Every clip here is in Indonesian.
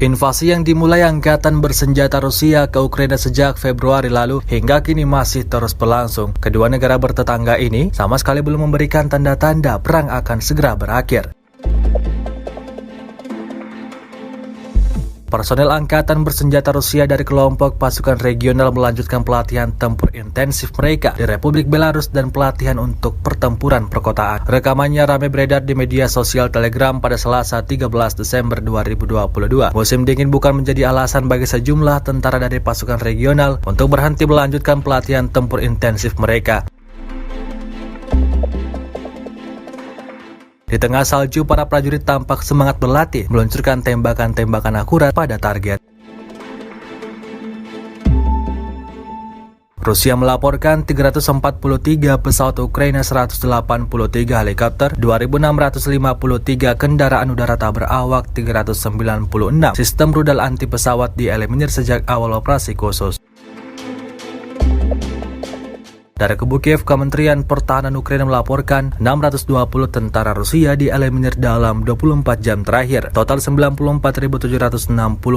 Invasi yang dimulai angkatan bersenjata Rusia ke Ukraina sejak Februari lalu hingga kini masih terus berlangsung. Kedua negara bertetangga ini sama sekali belum memberikan tanda-tanda perang akan segera berakhir. Personel angkatan bersenjata Rusia dari kelompok pasukan regional melanjutkan pelatihan tempur intensif mereka di Republik Belarus dan pelatihan untuk pertempuran perkotaan. Rekamannya ramai beredar di media sosial Telegram pada Selasa 13 Desember 2022. Musim dingin bukan menjadi alasan bagi sejumlah tentara dari pasukan regional untuk berhenti melanjutkan pelatihan tempur intensif mereka. Di tengah salju, para prajurit tampak semangat berlatih, meluncurkan tembakan-tembakan akurat pada target. Rusia melaporkan 343 pesawat Ukraina, 183 helikopter, 2.653 kendaraan udara tak berawak, 396 sistem rudal anti pesawat dieliminir sejak awal operasi khusus. Dari kubu Kiev, Kementerian Pertahanan Ukraina melaporkan 620 tentara Rusia dieliminir dalam 24 jam terakhir. Total 94.760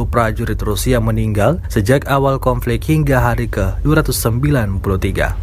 prajurit Rusia meninggal sejak awal konflik hingga hari ke-293.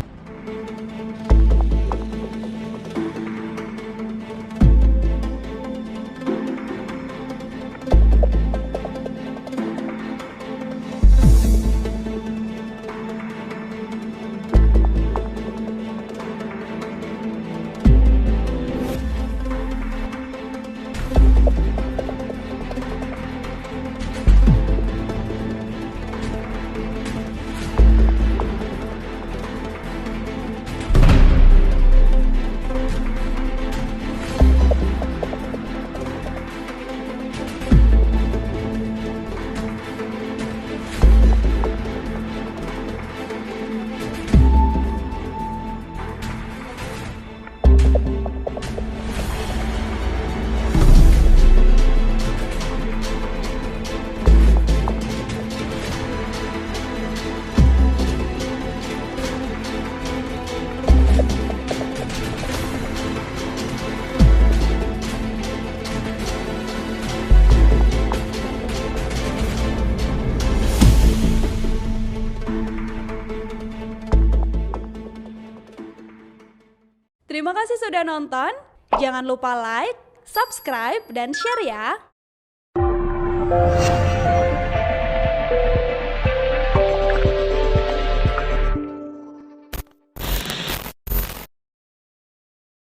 Terima kasih sudah nonton. Jangan lupa like, subscribe, dan share ya.